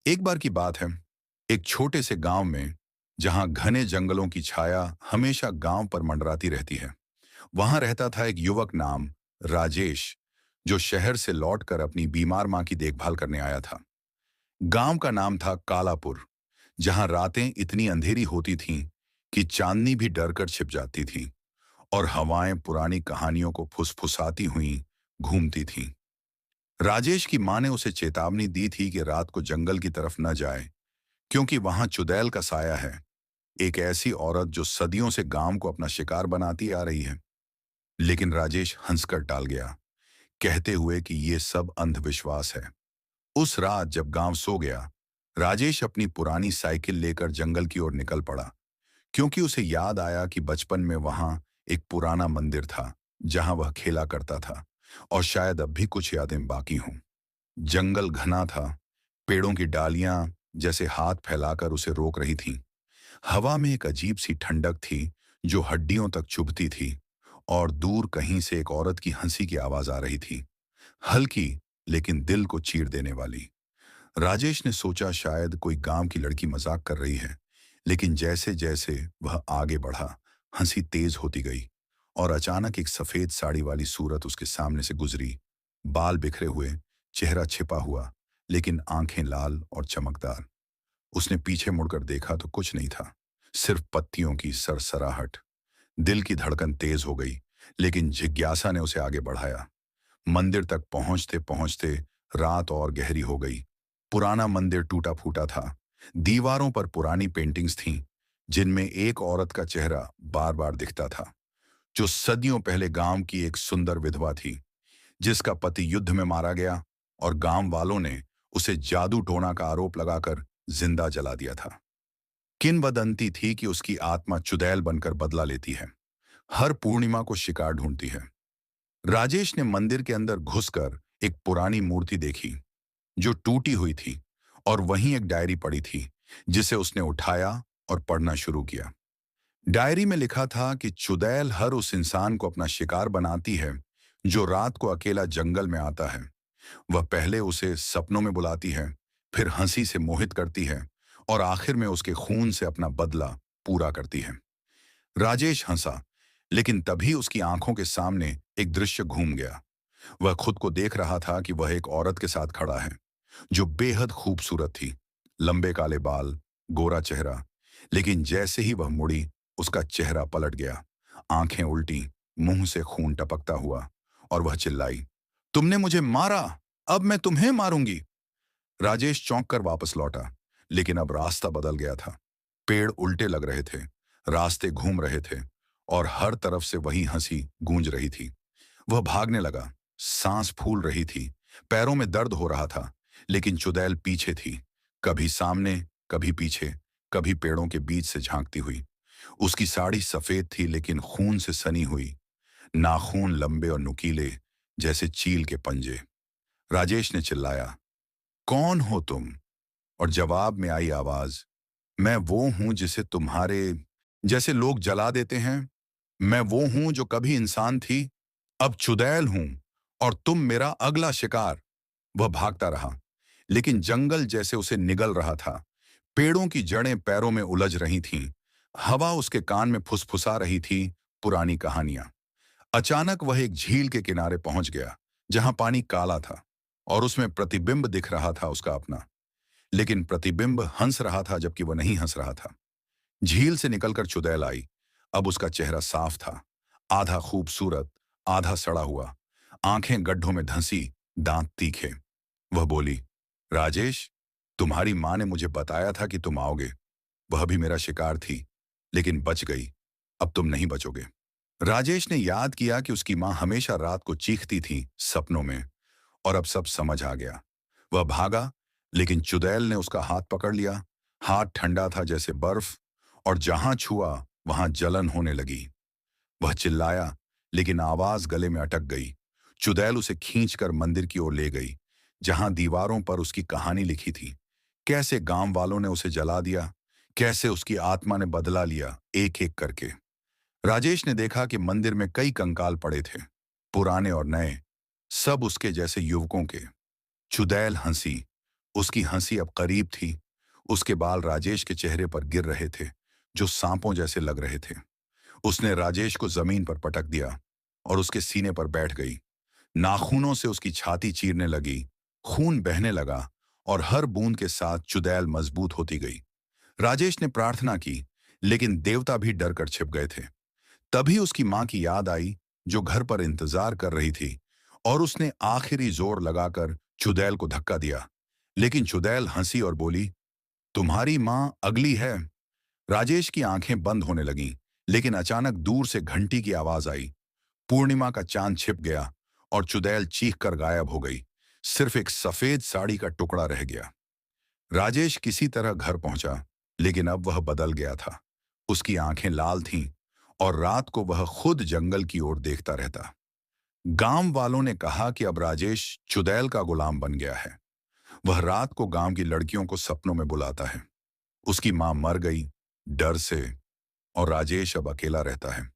एक बार की बात है, एक छोटे से गांव में, जहां घने जंगलों की छाया हमेशा गांव पर मंडराती रहती है। वहां रहता था एक युवक नाम राजेश, जो शहर से लौटकर अपनी बीमार मां की देखभाल करने आया था। गांव का नाम था कालापुर, जहां रातें इतनी अंधेरी होती थीं कि चांदनी भी डरकर छिप जाती थी और हवाएं पुरानी कहानियों को फुसफुसाती हुई घूमती थीं। राजेश की मां ने उसे चेतावनी दी थी कि रात को जंगल की तरफ न जाए, क्योंकि वहां चुड़ैल का साया है, एक ऐसी औरत जो सदियों से गांव को अपना शिकार बनाती आ रही है। लेकिन राजेश हंसकर टाल गया, कहते हुए कि ये सब अंधविश्वास है। उस रात जब गांव सो गया, राजेश अपनी पुरानी साइकिल लेकर जंगल की ओर निकल पड़ा, क्योंकि उसे याद आया कि बचपन में वहां एक पुराना मंदिर था, जहां वह खेला करता था और शायद अब भी कुछ यादें बाकी हों। जंगल घना था, पेड़ों की डालियां जैसे हाथ फैलाकर उसे रोक रही थीं। हवा में एक अजीब सी ठंडक थी जो हड्डियों तक चुभती थी, और दूर कहीं से एक औरत की हंसी की आवाज आ रही थी, हल्की लेकिन दिल को चीर देने वाली। राजेश ने सोचा शायद कोई गांव की लड़की मजाक कर रही है, लेकिन जैसे जैसे वह आगे बढ़ा, हंसी तेज होती गई और अचानक एक सफेद साड़ी वाली सूरत उसके सामने से गुजरी। बाल बिखरे हुए, चेहरा छिपा हुआ, लेकिन आंखें लाल और चमकदार। उसने पीछे मुड़कर देखा तो कुछ नहीं था, सिर्फ पत्तियों की सरसराहट। दिल की धड़कन तेज हो गई, लेकिन जिज्ञासा ने उसे आगे बढ़ाया। मंदिर तक पहुंचते पहुंचते रात और गहरी हो गई। पुराना मंदिर टूटा फूटा था। दीवारों पर पुरानी पेंटिंग्स थीं, जिनमें एक औरत का चेहरा बार बार दिखता था, जो सदियों पहले गांव की एक सुंदर विधवा थी, जिसका पति युद्ध में मारा गया और गांव वालों ने उसे जादू टोना का आरोप लगाकर जिंदा जला दिया था। किंवदंती थी कि उसकी आत्मा चुड़ैल बनकर बदला लेती है, हर पूर्णिमा को शिकार ढूंढती है। राजेश ने मंदिर के अंदर घुसकर एक पुरानी मूर्ति देखी, जो टूटी हुई थी, और वहीं एक डायरी पड़ी थी, जिसे उसने उठाया और पढ़ना शुरू किया। डायरी में लिखा था कि चुड़ैल हर उस इंसान को अपना शिकार बनाती है जो रात को अकेला जंगल में आता है। वह पहले उसे सपनों में बुलाती है, फिर हंसी से मोहित करती है, और आखिर में उसके खून से अपना बदला पूरा करती है। राजेश हंसा, लेकिन तभी उसकी आंखों के सामने एक दृश्य घूम गया। वह खुद को देख रहा था कि वह एक औरत के साथ खड़ा है, जो बेहद खूबसूरत थी। लंबे काले बाल, गोरा चेहरा। लेकिन जैसे ही वह मुड़ी, उसका चेहरा पलट गया, आंखें उल्टी, मुंह से खून टपकता हुआ, और वह चिल्लाई, तुमने मुझे मारा, अब मैं तुम्हें मारूंगी। राजेश चौंक कर वापस लौटा, लेकिन अब रास्ता बदल गया था। पेड़ उल्टे लग रहे थे, रास्ते घूम रहे थे, और हर तरफ से वही हंसी गूंज रही थी। वह भागने लगा, सांस फूल रही थी, पैरों में दर्द हो रहा था, लेकिन चुड़ैल पीछे थी, कभी सामने, कभी पीछे, कभी पेड़ों के बीच से झांकती हुई। उसकी साड़ी सफेद थी लेकिन खून से सनी हुई, नाखून लंबे और नुकीले, जैसे चील के पंजे। राजेश ने चिल्लाया, कौन हो तुम? और जवाब में आई आवाज, मैं वो हूं जिसे तुम्हारे जैसे लोग जला देते हैं। मैं वो हूं जो कभी इंसान थी, अब चुड़ैल हूं, और तुम मेरा अगला शिकार। वह भागता रहा, लेकिन जंगल जैसे उसे निगल रहा था। पेड़ों की जड़ें पैरों में उलझ रही थीं, हवा उसके कान में फुसफुसा रही थी पुरानी कहानियां। अचानक वह एक झील के किनारे पहुंच गया, जहां पानी काला था और उसमें प्रतिबिंब दिख रहा था उसका अपना। लेकिन प्रतिबिंब हंस रहा था जबकि वह नहीं हंस रहा था। झील से निकलकर चुड़ैल आई। अब उसका चेहरा साफ था, आधा खूबसूरत, आधा सड़ा हुआ, आंखें गड्ढों में धंसी, दांत तीखे। वह बोली, राजेश, तुम्हारी मां ने मुझे बताया था कि तुम आओगे। वह भी मेरा शिकार थी, लेकिन बच गई। अब तुम नहीं बचोगे। राजेश ने याद किया कि उसकी मां हमेशा रात को चीखती थी सपनों में, और अब सब समझ आ गया। वह भागा, लेकिन चुड़ैल ने उसका हाथ पकड़ लिया। हाथ ठंडा था जैसे बर्फ, और जहां छुआ वहां जलन होने लगी। वह चिल्लाया, लेकिन आवाज गले में अटक गई। चुड़ैल उसे खींचकर मंदिर की ओर ले गई, जहां दीवारों पर उसकी कहानी लिखी थी। कैसे गांव वालों ने उसे जला दिया, कैसे उसकी आत्मा ने बदला लिया, एक एक करके। राजेश ने देखा कि मंदिर में कई कंकाल पड़े थे, पुराने और नए, सब उसके जैसे युवकों के। चुड़ैल हंसी, उसकी हंसी अब करीब थी। उसके बाल राजेश के चेहरे पर गिर रहे थे, जो सांपों जैसे लग रहे थे। उसने राजेश को जमीन पर पटक दिया और उसके सीने पर बैठ गई। नाखूनों से उसकी छाती चीरने लगी। खून बहने लगा और हर बूंद के साथ चुड़ैल मजबूत होती गई। राजेश ने प्रार्थना की, लेकिन देवता भी डर कर छिप गए थे। तभी उसकी मां की याद आई, जो घर पर इंतजार कर रही थी, और उसने आखिरी जोर लगाकर चुड़ैल को धक्का दिया। लेकिन चुड़ैल हंसी और बोली, तुम्हारी मां अगली है। राजेश की आंखें बंद होने लगीं, लेकिन अचानक दूर से घंटी की आवाज आई। पूर्णिमा का चांद छिप गया और चुड़ैल चीख कर गायब हो गई। सिर्फ एक सफेद साड़ी का टुकड़ा रह गया। राजेश किसी तरह घर पहुंचा, लेकिन अब वह बदल गया था। उसकी आंखें लाल थीं और रात को वह खुद जंगल की ओर देखता रहता। गांव वालों ने कहा कि अब राजेश चुड़ैल का गुलाम बन गया है। वह रात को गांव की लड़कियों को सपनों में बुलाता है। उसकी मां मर गई, डर से, और राजेश अब अकेला रहता है।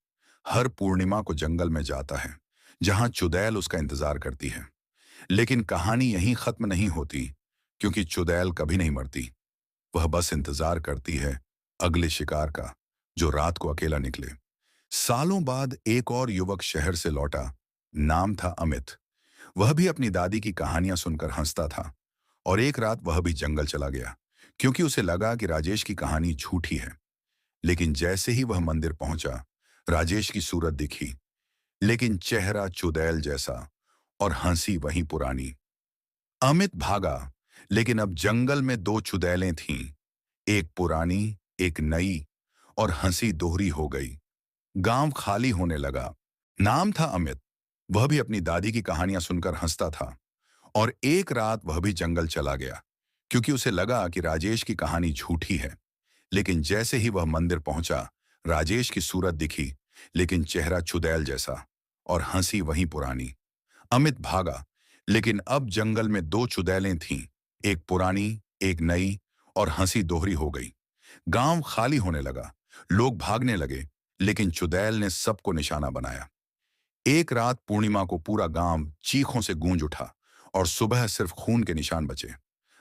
हर पूर्णिमा को जंगल में जाता है, जहां चुड़ैल उसका इंतजार करती है। लेकिन कहानी यहीं खत्म नहीं होती, क्योंकि चुड़ैल कभी नहीं मरती। वह बस इंतजार करती है अगले शिकार का, जो रात को अकेला निकले। सालों बाद एक और युवक शहर से लौटा। नाम था अमित। वह भी अपनी दादी की कहानियां सुनकर हंसता था, और एक रात वह भी जंगल चला गया, क्योंकि उसे लगा कि राजेश की कहानी झूठी है। लेकिन जैसे ही वह मंदिर पहुंचा, राजेश की सूरत दिखी, लेकिन चेहरा चुड़ैल जैसा और हंसी वही पुरानी। अमित भागा, लेकिन अब जंगल में दो चुड़ैलें थीं, एक पुरानी, एक नई, और हंसी दोहरी हो गई। गांव खाली होने लगा। नाम था अमित। वह भी अपनी दादी की कहानियां सुनकर हंसता था, और एक रात वह भी जंगल चला गया, क्योंकि उसे लगा कि राजेश की कहानी झूठी है। लेकिन जैसे ही वह मंदिर पहुंचा, राजेश की सूरत दिखी, लेकिन चेहरा चुड़ैल जैसा और हंसी वही पुरानी। अमित भागा, लेकिन अब जंगल में दो चुड़ैलें थीं, एक पुरानी, एक नई, और हंसी दोहरी हो गई। गांव खाली होने लगा। लोग भागने लगे, लेकिन चुड़ैल ने सबको निशाना बनाया। एक रात पूर्णिमा को पूरा गांव चीखों से गूंज उठा, और सुबह सिर्फ खून के निशान बचे।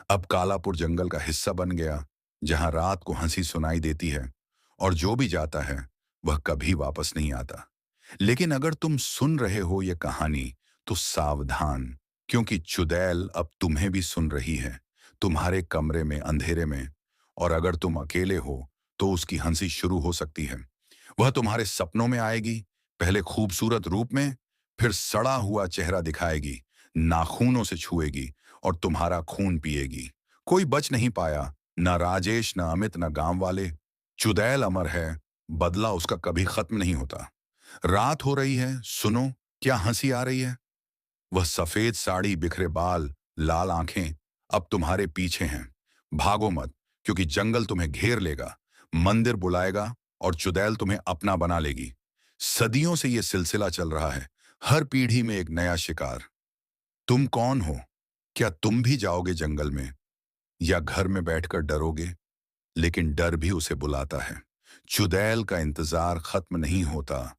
अब कालापुर जंगल का हिस्सा बन गया, जहां रात को हंसी सुनाई देती है, और जो भी जाता है वह कभी वापस नहीं आता। लेकिन अगर तुम सुन रहे हो ये कहानी, तो सावधान, क्योंकि चुड़ैल अब तुम्हें भी सुन रही है, तुम्हारे कमरे में अंधेरे में। और अगर तुम अकेले हो, तो उसकी हंसी शुरू हो सकती है। वह तुम्हारे सपनों में आएगी, पहले खूबसूरत रूप में, फिर सड़ा हुआ चेहरा दिखाएगी, नाखूनों से छुएगी और तुम्हारा खून पिएगी। कोई बच नहीं पाया, न राजेश, न अमित, न गांव वाले। चुड़ैल अमर है, बदला उसका कभी खत्म नहीं होता। रात हो रही है, सुनो, क्या हंसी आ रही है। वह सफेद साड़ी, बिखरे बाल, लाल आंखें अब तुम्हारे पीछे हैं। भागो मत, क्योंकि जंगल तुम्हें घेर लेगा, मंदिर बुलाएगा, और चुड़ैल तुम्हें अपना बना लेगी। सदियों से यह सिलसिला चल रहा है, हर पीढ़ी में एक नया शिकार। तुम कौन हो? क्या तुम भी जाओगे जंगल में, या घर में बैठकर डरोगे? लेकिन डर भी उसे बुलाता है। चुड़ैल का इंतजार खत्म नहीं होता,